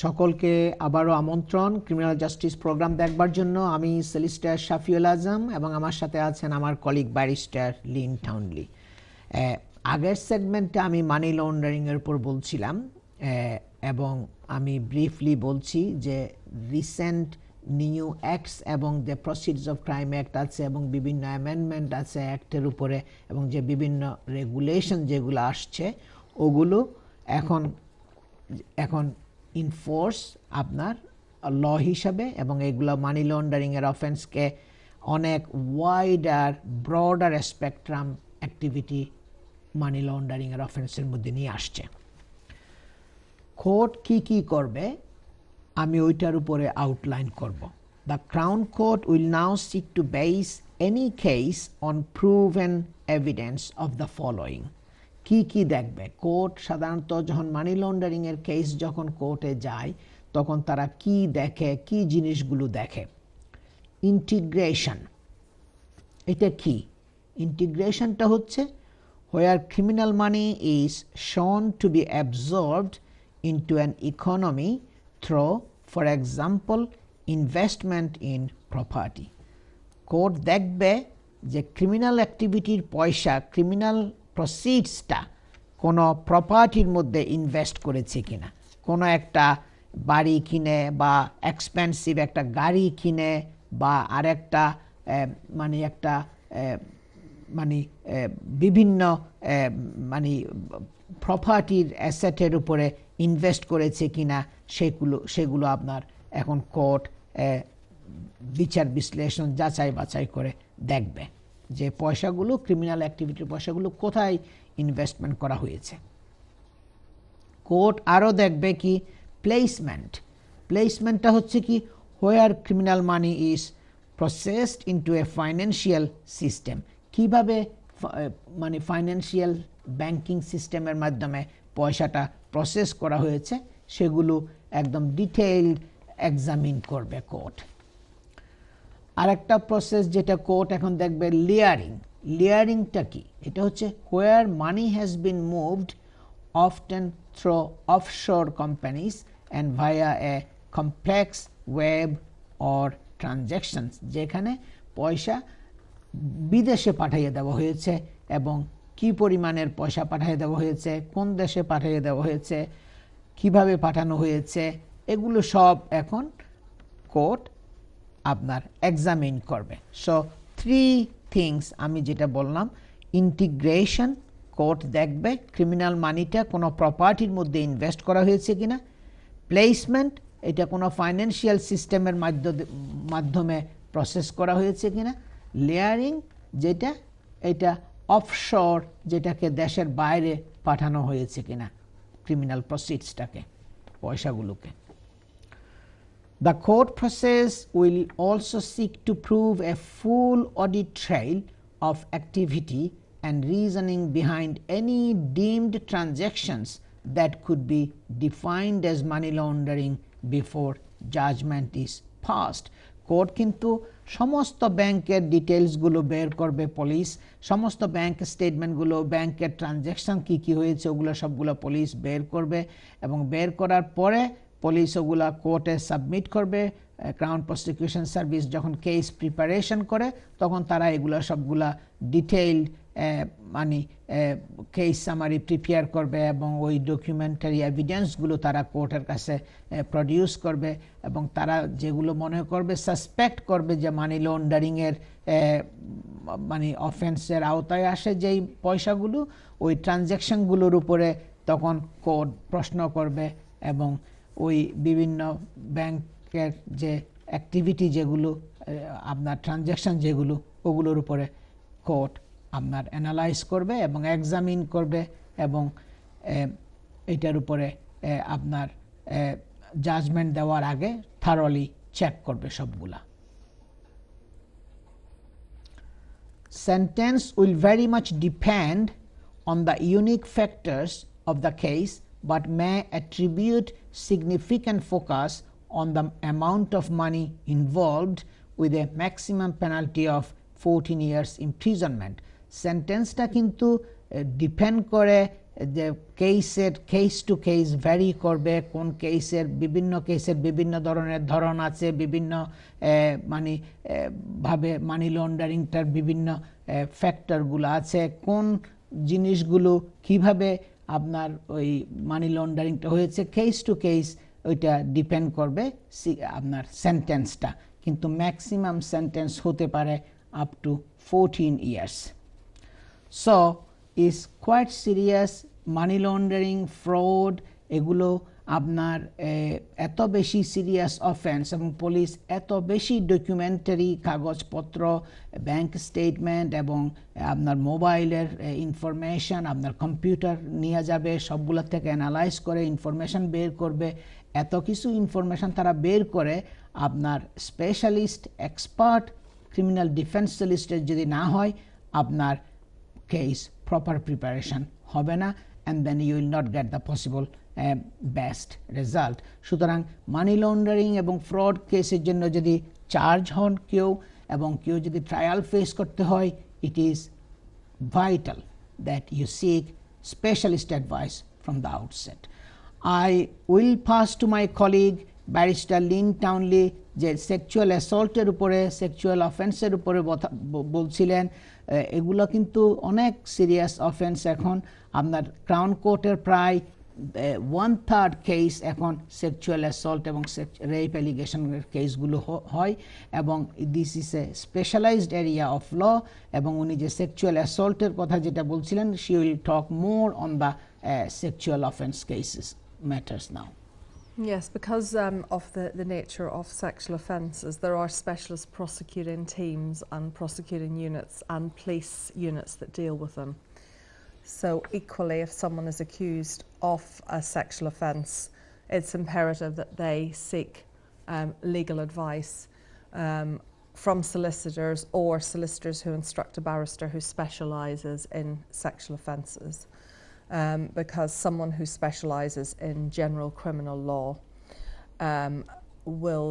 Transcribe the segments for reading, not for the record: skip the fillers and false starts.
সকলকে আবারও আমন্ত্রণ ক্রিমিনাল জাস্টিস প্রোগ্রাম দেখবার জন্য। আমি সলিসিটর শাফিউল আজম এবং আমার সাথে আছেন আমার কলিগ ব্যারিস্টার লিন টাউনলি। আগের সেগমেন্টে আমি মানি লন্ডারিংয়ের উপর বলছিলাম এবং আমি ব্রিফলি বলছি যে রিসেন্ট নিউ অ্যাক্টস এবং the procedures of crime act আছে এবং বিভিন্ন অ্যামেন্ডমেন্ট আছে অ্যাক্টের উপরে এবং যে বিভিন্ন রেগুলেশন যেগুলো আসছে ওগুলো এখন ইনফোর্স আপনার ল হিসাবে এবং এগুলো মানি লন্ডারিংয়ের অফেন্সকে অনেক ওয়াইডার ব্রডার স্পেকট্রাম অ্যাক্টিভিটি মানি লন্ডারিংয়ের অফেন্সের মধ্যে নিয়ে আসছে। কোর্ট কি করবে আমি ওইটার উপরে আউটলাইন করব। The crown court will now seek to base any case on proven evidence of the following. কি দেখবে কোর্ট সাধারণত যখন মানি লন্ডারিংয়ের কেস যখন কোর্টে যায় তখন তারা কি দেখে, কি জিনিসগুলো দেখে। ইন্টিগ্রেশন, এটা কি? ইন্টিগ্রেশনটা হচ্ছে where criminal money is shown to be absorbed into an economy through, for example, investment in property. Court দেখবে যে ক্রিমিনাল অ্যাক্টিভিটির পয়সা, ক্রিমিনাল প্রসিডসটা কোনো প্রপার্টির মধ্যে ইনভেস্ট করেছে কিনা, কোনো একটা বাড়ি কিনে বা এক্সপেন্সিভ একটা গাড়ি কিনে বা আরেকটা বিভিন্ন প্রপার্টির অ্যাসেটের উপরে ইনভেস্ট করেছে কিনা সেগুলো আপনার এখন কোর্ট বিচার বিশ্লেষণ যাচাই বাছাই করে দেখবে যে পয়সাগুলো, ক্রিমিনাল অ্যাক্টিভিটির পয়সাগুলো কোথায় ইনভেস্টমেন্ট করা হয়েছে। কোর্ট আরও দেখবে কি প্লেসমেন্টটা হচ্ছে কি where criminal money is processed into a financial system, কিভাবে ফাইন্যান্সিয়াল ব্যাংকিং সিস্টেমের মাধ্যমে পয়সাটা প্রসেস করা হয়েছে সেগুলো একদম ডিটেইলড এক্সামিন করবে কোর্ট। আরেকটা প্রসেস যেটা কোর্ট এখন দেখবে লেয়ারিংটা কি? এটা হচ্ছে where money has been moved often through offshore companies and via a complex web or transactions, যেখানে পয়সা বিদেশে পাঠিয়ে দেওয়া হয়েছে এবং কি পরিমাণের পয়সা পাঠিয়ে দেওয়া হয়েছে, কোন দেশে পাঠিয়ে দেওয়া হয়েছে, কিভাবে পাঠানো হয়েছে, এগুলো সব এখন কোর্ট আপনার এক্সামিন করবে। সো 3 থিংস আমি যেটা বললাম, ইন্টিগ্রেশন, কোর্ট দেখবে ক্রিমিনাল মানিটা কোনো প্রপার্টির মধ্যে ইনভেস্ট করা হয়েছে কিনা। প্লেসমেন্ট, এটা কোনো ফাইন্যান্সিয়াল সিস্টেমের মাধ্যমে প্রসেস করা হয়েছে কিনা। লেয়ারিং, যেটা এটা অফশোর, যেটাকে দেশের বাইরে পাঠানো হয়েছে কিনা criminal প্রসিডসটাকে, পয়সাগুলোকে। The court process will also seek to prove a full audit trail of activity and reasoning behind any deemed transactions that could be defined as money laundering before judgment is passed. Court কিন্তু সমস্ত ব্যাংকের ডিটেলসগুলো বের করবে, police সমস্ত bank স্টেটমেন্টগুলো, ব্যাংকের transaction কি হয়েছে ওগুলো সবগুলো পুলিশ বের করবে এবং বের করার পরে পুলিশ ওগুলা কোর্টে সাবমিট করবে। ক্রাউন প্রসিকিউশন সার্ভিস যখন কেস প্রিপারেশন করে তখন তারা এগুলো সবগুলা ডিটেইলড কেস সামারি প্রিপেয়ার করবে এবং ওই ডকুমেন্টারি এভিডেন্সগুলো তারা কোর্টের কাছে প্রডিউস করবে এবং তারা যেগুলো মনে করবে, সাসপেক্ট করবে যে মানি লন্ডারিংয়ের অফেন্সের আওতায় আসে যেই পয়সাগুলো, ওই ট্রানজ্যাকশনগুলোর উপরে তখন কোর্ট প্রশ্ন করবে এবং ওই বিভিন্ন ব্যাংকের যে অ্যাক্টিভিটি যেগুলো আপনার ট্রানজ্যাকশন যেগুলো ওগুলোর উপরে কোর্ট আপনার অ্যানালাইজ করবে এবং এক্সামিন করবে এবং এটার উপরে আপনার জাজমেন্ট দেওয়ার আগে থারলি চেক করবে সবগুলা। Sentence will very much depend on the unique factors of the case but may attribute significant focus on the amount of money involved with a maximum penalty of 14 years imprisonment. সেন্টেন্সটা কিন্তু depend করে যে case to case vary করবে, কোন কেসের বিভিন্ন ধরনের ধরন আছে, বিভিন্ন মানে ভাবে মানি লন্ডারিংটার বিভিন্ন ফ্যাক্টরগুলো আছে, কোন জিনিসগুলো কিভাবে আপনার ওই মানি লন্ডারিংটা হয়েছে, কেস টু কেস ওইটা ডিপেন্ড করবে আপনার সেন্টেন্সটা, কিন্তু ম্যাক্সিমাম সেন্টেন্স হতে পারে up to 14 years. So is quite serious. Money laundering, fraud, এগুলো আপনার এত বেশি সিরিয়াস অফেন্স এবং পুলিশ এত বেশি ডকুমেন্টারি কাগজপত্র, ব্যাংক স্টেটমেন্ট এবং আপনার মোবাইলের ইনফরমেশন আপনার কম্পিউটার নিয়ে যাবে, সবগুলো থেকে অ্যানালাইজ করে ইনফরমেশন বের করবে। এত কিছু ইনফরমেশন তারা বের করে আপনার specialist expert criminal defence solicitor যদি না হয়, আপনার কেস প্রপার প্রিপারেশন হবে না, and then you will not get the possible best result. সুতরাং মানি লন্ডারিং এবং ফ্রড কেসের জন্য যদি চার্জ হন কেউ এবং কেউ যদি ট্রায়াল ফেস করতে হয়, it is vital that you seek specialist advice from the outset. I will pass to my colleague barrister Lynn Townley, যে সেক্সুয়াল অ্যাসল্টের উপরে, সেক্সুয়াল অফেন্সের উপরে বলছিলেন। এগুলো কিন্তু অনেক সিরিয়াস অফেন্স। এখন আপনার ক্রাউন কোর্টের প্রায় 1/3 কেস এখন সেক্সুয়াল অ্যাসল্ট এবং রেপ অ্যালিগেশনের কেসগুলো হয়, এবং this is a specialised area of law. এবং উনি যে সেক্সুয়াল অ্যাসল্টের কথা যেটা বলছিলেন, she will talk more on the sexual offence cases matters now. Yes, because of the nature of sexual offences, there are specialist prosecuting teams and prosecuting units and police units that deal with them. So equally, if someone is accused of a sexual offence, it's imperative that they seek legal advice from solicitors or solicitors who instruct a barrister who specialises in sexual offences. Because someone who specialises in general criminal law will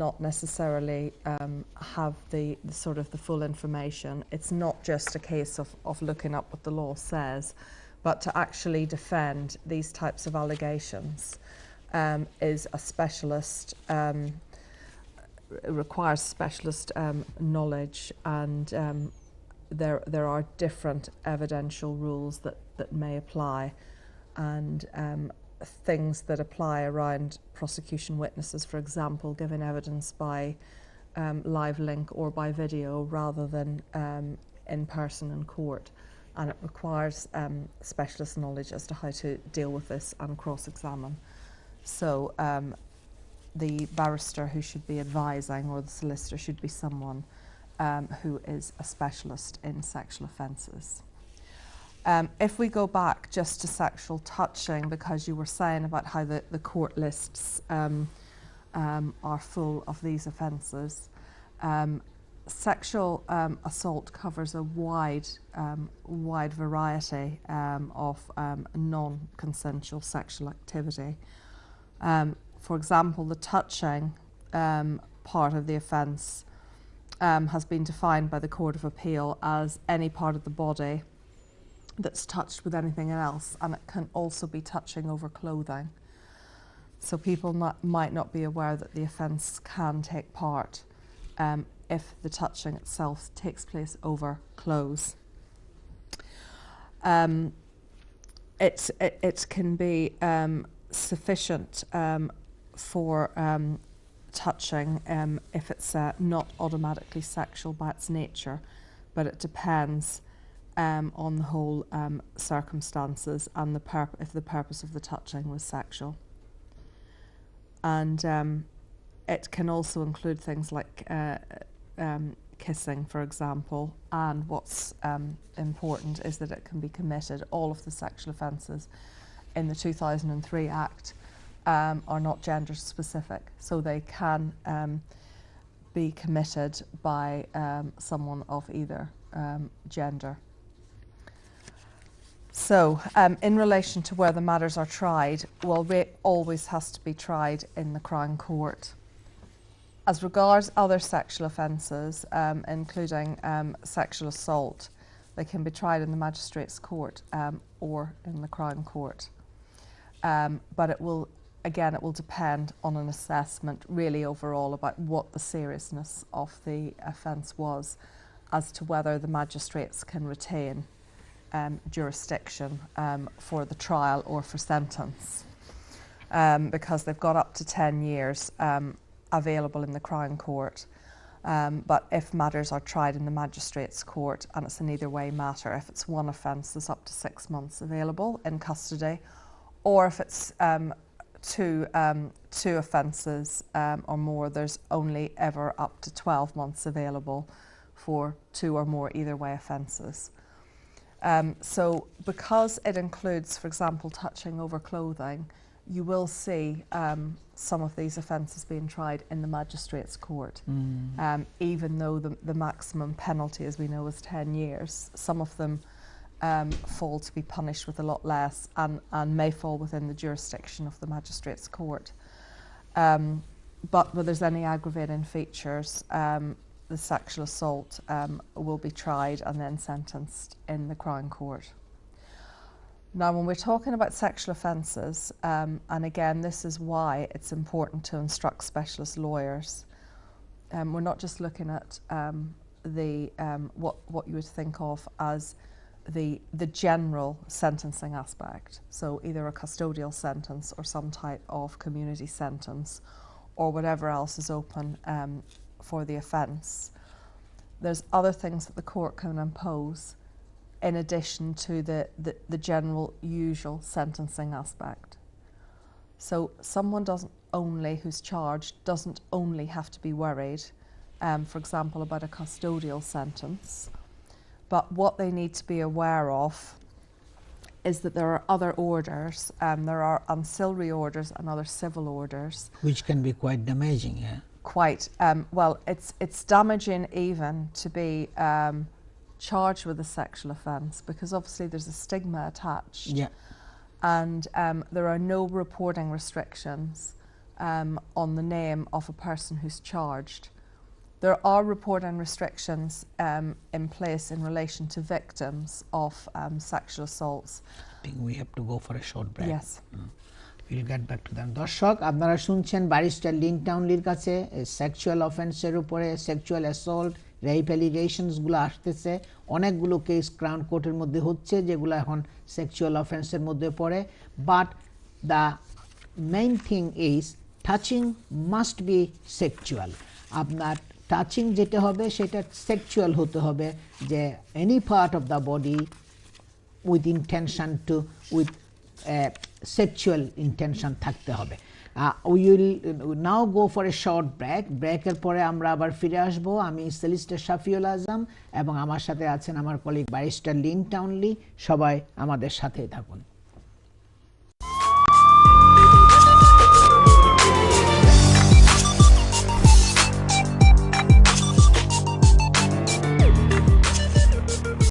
not necessarily have the sort of the full information. It's not just a case of looking up what the law says, but to actually defend these types of allegations is a specialist, requires specialist knowledge, and there are different evidential rules that may apply, and things that apply around prosecution witnesses, for example, giving evidence by live link or by video rather than in person in court, and it requires specialist knowledge as to how to deal with this and cross-examine. So the barrister who should be advising, or the solicitor, should be someone who is a specialist in sexual offences. If we go back just to sexual touching, because you were saying about how the court lists are full of these offences, sexual assault covers a wide variety of non-consensual sexual activity. For example, the touching part of the offence has been defined by the Court of Appeal as any part of the body that's touched with anything else, and it can also be touching over clothing. So people might not be aware that the offence can take part if the touching itself takes place over clothes. It can be sufficient for touching if it's not automatically sexual by its nature, but it depends on the whole circumstances and if the purpose of the touching was sexual. And it can also include things like kissing, for example, and what's important is that it can be committed. All of the sexual offences in the 2003 Act are not gender specific, so they can be committed by someone of either gender. So in relation to where the matters are tried, well, rape always has to be tried in the Crown Court. As regards other sexual offences, including sexual assault, They can be tried in the magistrate's court or in the Crown Court. But it will depend on an assessment really overall about what the seriousness of the offence was, as to whether the magistrates can retain jurisdiction for the trial or for sentence, because they've got up to 10 years available in the Crown Court. But if matters are tried in the magistrate's court, and it's an either way matter, if it's one offence, there's up to 6 months available in custody, or if it's two offences or more, there's only ever up to 12 months available for 2 or more either way offences. So because it includes, for example, touching over clothing, you will see some of these offences being tried in the magistrate's court. Even though the maximum penalty, as we know, is 10 years, some of them fall to be punished with a lot less and may fall within the jurisdiction of the magistrate's court. But where there's any aggravating features, the sexual assault will be tried and then sentenced in the Crown Court. Now, when we're talking about sexual offences, and again, this is why it's important to instruct specialist lawyers. We're not just looking at what you would think of as the general sentencing aspect, so either a custodial sentence or some type of community sentence or whatever else is open for the offence. There's other things that the court can impose in addition to the general usual sentencing aspect. So someone who's charged doesn't only have to be worried, for example, about a custodial sentence, but what they need to be aware of is that there are other orders, there are ancillary orders and other civil orders. Which can be quite damaging, yeah? Quite. Well, it's damaging even to be charged with a sexual offence, because obviously there's a stigma attached. Yeah. And there are no reporting restrictions on the name of a person who's charged. There are reporting restrictions in place in relation to victims of sexual assaults. I think we have to go for a short break. Yes. We'll get back to them. দর্শক, আপনারা শুনছেন barrister Lin টাউনলির কাছে sexual অফেন্সের উপরে, sexual assault, rape অ্যালিগেশনসগুলো আসতেছে। অনেকগুলো case crown কোর্টের মধ্যে হচ্ছে যেগুলো এখন সেক্সুয়াল অফেন্সের মধ্যে পড়ে। But the main thing is touching must be sexual. আপনার টাচিং যেটা হবে সেটা সেক্সুয়াল হতে হবে, যে any part of the body with intention to with sexual intention থাকতে হবে। We will now go for a short break. ব্রেকের পরে আমরা আবার ফিরে আসব। আমি সলিসিটর শাফিউল আজম এবং আমার সাথে আছেন আমার কলিগ ব্যারিস্টার লিন টাউনলি। সবাই আমাদের সাথেই থাকুন।